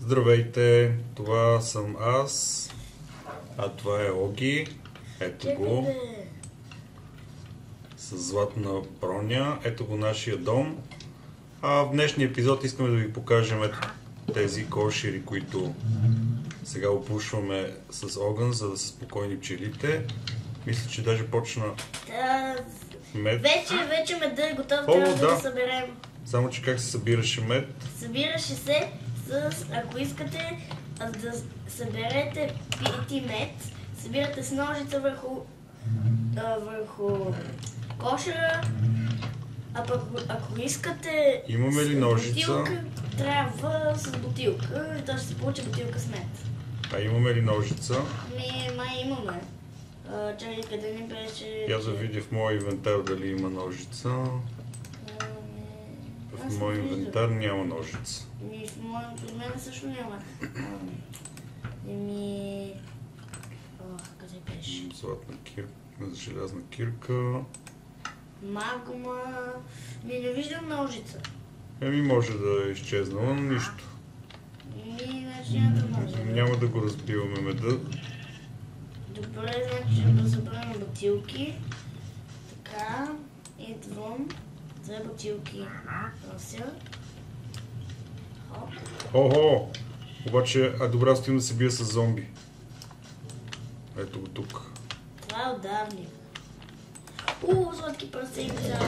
Здравейте, това съм аз, а това е Оги, ето го, с златна броня, ето го нашия дом. В днешния епизод искаме да ви покажем тези кошери, които сега опушваме с огън, за да са спокойни пчелите. Мисля, че даже почна мед. Вече медът е готов, трябва да съберем. Само, че как се събираше мед? Събираше се ако искате да съберете пити мед, събирате с ножица върху кошера, а пък ако искате имаме ли ножица? Бутилка, трябва с бутилка и то ще се получи бутилка с мед. А имаме ли ножица? Май имаме. Чакай, къде ни беше... Я да видя в моя инвентар дали има ножица. В моя инвентар няма ножица. В мен също няма. Къде беше? Златна кирка, желязна кирка. Магма... Не виждам ножица. Може да е изчезнала, но нищо. Няма да го разбиваме меда. Добре, значи да съберем бутилки. Така, идвам. 2 бутилки нося. Охо! Обаче, добре, стигна да се бия с зомби. Ето го тук. Това е отдавник. Сладки прасенца.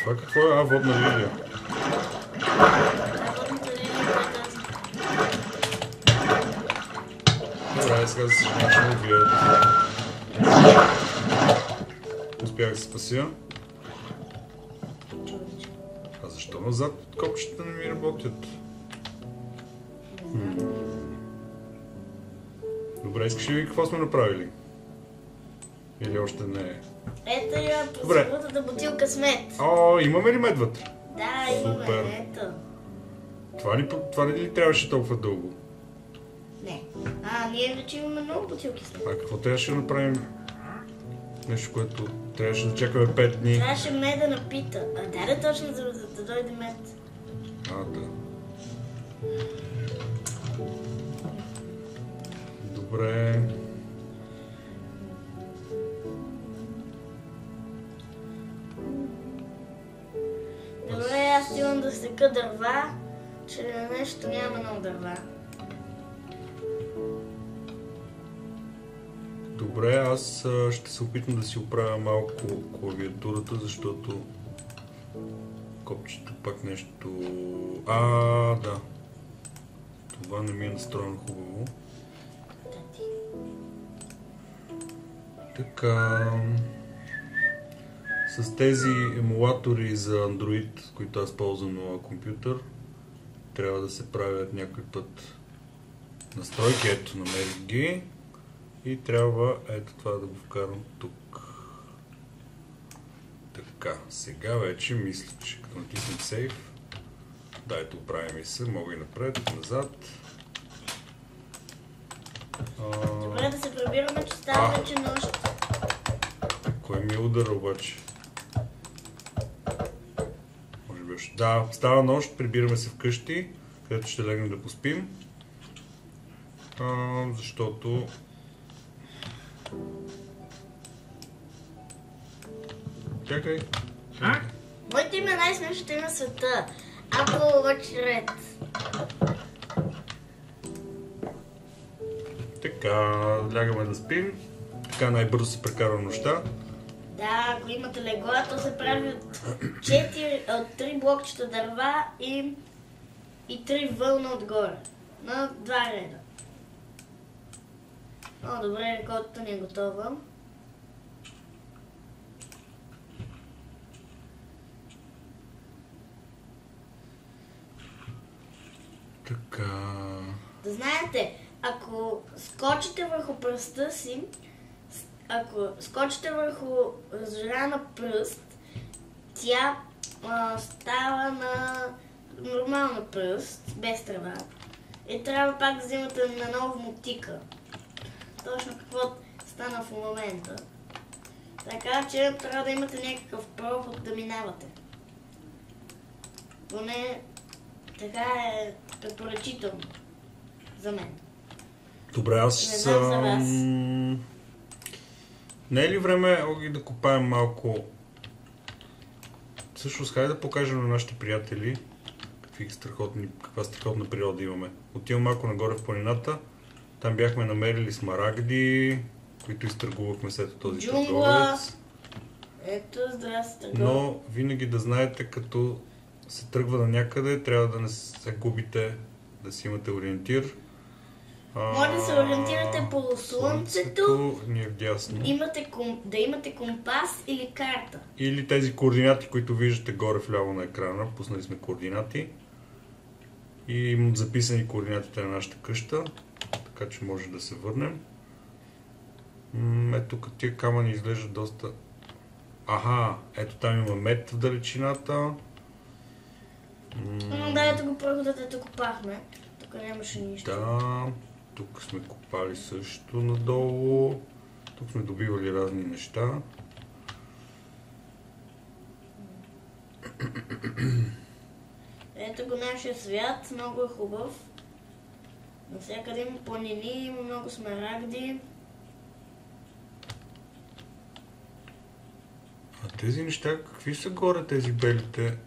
Това какво е? Водна лилия. Добре, сега да се начинам да убият. Успях да се спася. А защо назад копчета не ми работят? Добре, искаш ли ви какво сме направили? Или още не е? Ето я прословутата бутилка с мед. Имаме ли мед вътре? Да, имаме, ето. Това ли трябваше толкова дълго? Не. Ние вече имаме много бутилки с мед. Какво трябваше да направим? Нещо, което трябваше да чакаме 5 дни. Трябваше мед да напита. Да, точно, за да дойде мед. Да. Добре. Добре, аз имам да сека дърва, че нещо няма много дърва. Добре, аз ще се опитам да си оправя малко клавиатурата, защото копчето пак нещо... Да. Това не ми е настроено хубаво. Така... С тези емулатори за Android, които аз ползвам на компютър, трябва да се правят някой път настройки. Ето, намерих ги. И трябва ето това да го вкарам тук. Така, сега вече мисля, че като натиснем Save, ето оправим и се, мога и напред, назад. Добре, да се прибираме, че става вече нощ. Кой ми е удара обаче? Може би още. Да, става нощ, прибираме се вкъщи, където ще легнем да поспим. Защото... Чакай. Моето име е най-смешното име на света. Apple Watch Red. Така, лягаме да спим. Така най-бързо се прекарва нощта. Да, ако имате легла, то се прави от 3 блокчета дърва и 3 вълна отгоре. На 2 реда. Добре, реколтата ни е готова. Така... Да знаете, ако скочите върху пръста си, ако скочите върху разжарена пръст, тя става на нормална пръст, без трева. И трябва пак да взимате наново мотика. Точно какво стана в момента. Така че трябва да имате някакъв проход да минавате. Поне така е препоръчително за мен. Добре, аз... Не знам за вас. Не е ли време, Оги, да копаем малко... Всъщност, хайде да покажем на нашите приятели каква страхотна природа имаме. Отивам малко нагоре в планината. Там бяхме намерили смарагди, които изтъргувахме след този търговец. Ето, здрасти, търговец. Но винаги да знаете, като се тръгва на някъде, трябва да не се губите, да си имате ориентир. Може да се ориентирате по слънцето, ни е вдясно. Да имате компас или карта. Или тези координати, които виждате горе вляво на екрана. Пуснали сме координати. И имам записани координатите на нашата къща, така че може да се върнем. Ето тук тия камъни изглеждат доста... Аха, ето там има мед в далечината. Да, ето го проходът, ето копахме. Тук нямаше нищо. Да, тук сме копали също надолу. Тук сме добивали разни неща. Ето го нашия свят, много е хубав. Навсякъде има планини, има много смарагди. А тези неща, какви са горе тези белите?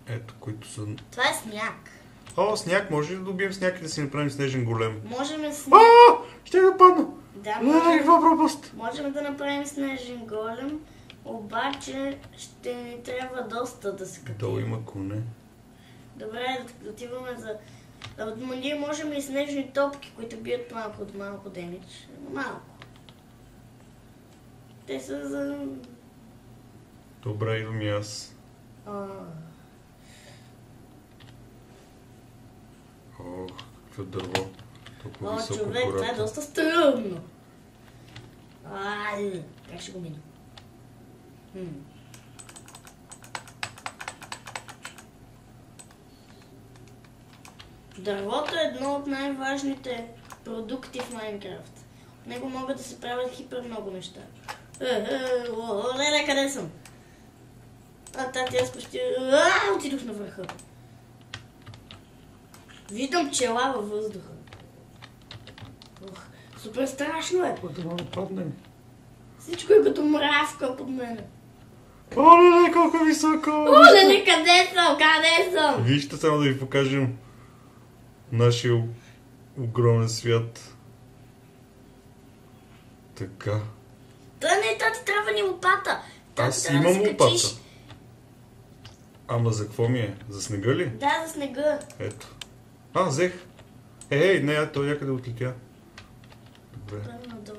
Ето, които са... Това е сняг. О, сняг! Може ли да добием сняг и да си направим снежен голем? Можем сняг. Ще да падна! Да, Каква пропаст! можем да направим снежен голем, обаче ще ни трябва доста да се катим. Долу има коне. Добре, отиваме за... Ние можем и снежни топки, които бият малко от малко демидж. Малко. Те са за... Добре, идвам и аз. Ох, какво дърво. Толкова високо човек, това е гората. доста стръмно. Как ще го мина? Дървото е едно от най-важните продукти в Майнкрафт. От него могат да се правят хипер много неща. Леле, къде съм? Тати, аз почти... Отидох на върха. Виждам пчела във въздуха. Супер страшно е. Какво да паднем? Всичко е като мравка под мене. Оле, колко е високо! Оле, къде съм? Къде съм? Вижте само да ви покажем нашия огромен свят. Така. Тати, трябва ни лопата. Аз трябва да имам се лопата. качиш. Ама за какво ми е? За снега ли? Да, за снега. Ето. Взех. Ей, не, той някъде отлетя. Добре. Надолу.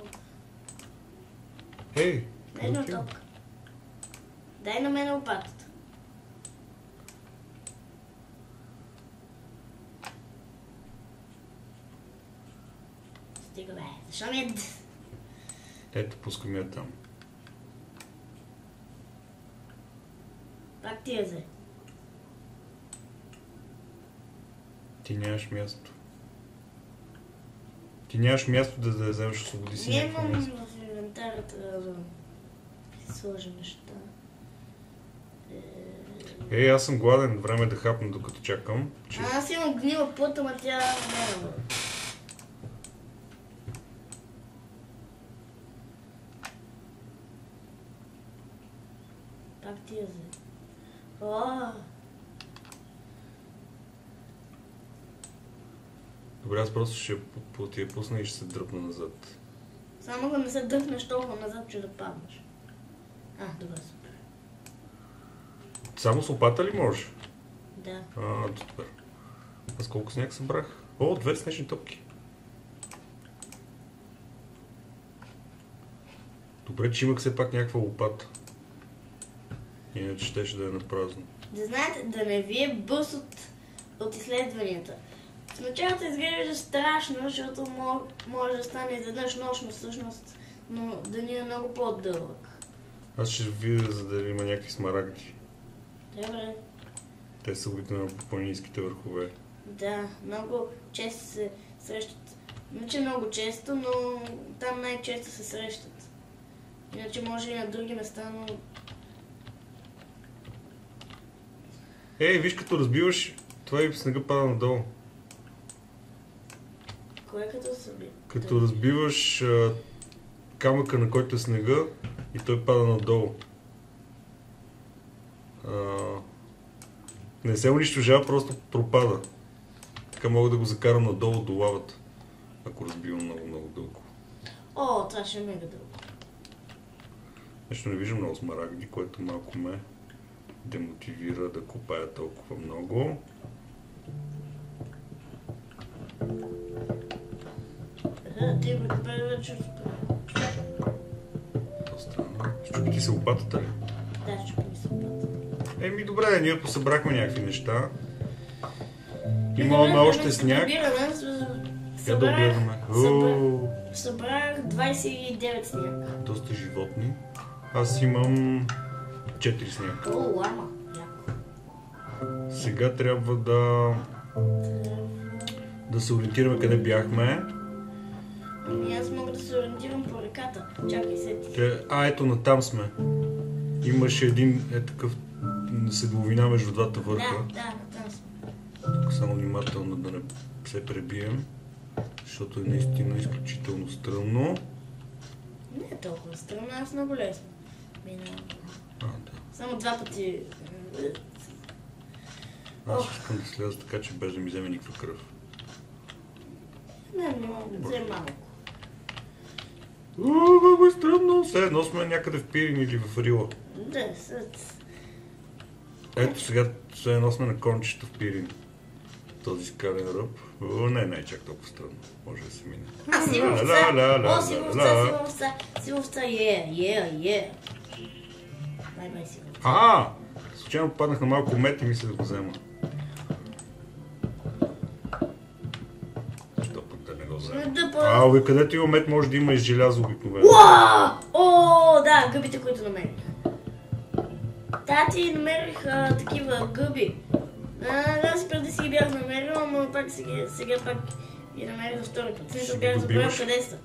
Ей, Дай на топка. Дай на мен лопатата. Стига, бе. Защо ми е... Ето, пускам я там. Пак ти я взе. Ти нямаш място. Ти нямаш място да вземеш, освободи си някакво Нямам място. в инвентара да сложа неща. Ей, аз съм гладен, време да хапна докато чакам. Аз имам гнила плът, ама тя не е. Пак ти я взе. Добре, аз просто ще ти я пусна и ще се дръпна назад. Само да не се дръпнеш толкова назад, че да паднеш. Добре, супер. Само с лопата ли можеш? Да. Супер. Аз колко сняг събрах? О, 2 снежни топки. Добре, че имах все пак някаква лопата. Иначе щеше да е напразно. Да знаете, да не ви е бъс от изследванията. В началото изглежда страшно, защото може да стане изведнъж нощно всъщност, но деня е много по-дълъг. Аз ще видя, за да има някакви смарагди. Добре. Те са обикновено по планинските върхове. Да, много често се срещат. Не че много често, но там най-често се срещат. Иначе може и на други места, но... Ей, виж като разбиваш, това и снега пада надолу. Кое като се би? Като разбиваш камъка, на който е снега, и той пада надолу. Не се унищожава, просто пропада. Така мога да го закарам надолу до лавата, ако разбивам много дълго. О, това ще е мега дълго. Нещо не виждам много смарагди, което малко ме демотивира да копая толкова много. Ти ме копая вече успя. Това странно. Щупи ти се лопатата ли? Да, щупи ми се лопата. Еми добре, ние посъбрахме някакви неща. Имаме още сняг. Я да огледаме. Събрах 29 сняг. Доста животни. Аз имам 4 сняг. О, лама. Сега трябва да се ориентираме къде бяхме. Ами аз мога да се ориентирам по реката. Чакай, сети. Ето натам сме. Имаше един такъв седловина между двата върха. Да, натам сме. Тук само внимателно да не се пребием, защото е наистина изключително стръмно. Не е толкова стръмно, аз много лесно минавам. Да. Само 2 пъти. Аз искам да сляза така, че без да ми вземе никаква кръв. Не, но взе малко. Много е стръмно. Все едно сме някъде в Пирин или в Рила. Да, Ето сега все едно сме на кончето в Пирин. Този скален ръб. Не е чак толкова стръмно. Може да се мине. Сивовца, Бай, сивовца. Случайно попаднах на малко мед и мисля да го взема. Що пък да не го взема? Бе, където има мед може да има и желязо обикновено. Да, гъбите, които намерих. Тати намерих такива гъби. Аз преди си ги бях намерила, но пак сега пак ги намерих за втори път. Смисъл бях забравил къде са.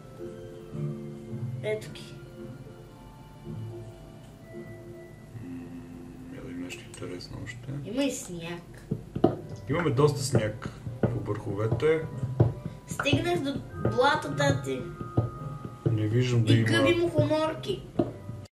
Ето ги. Да има нещо интересно още. Има и сняг. Имаме доста сняг по върховете. Стигнах до блато, тати. Не виждам да и има... гъби мухоморки.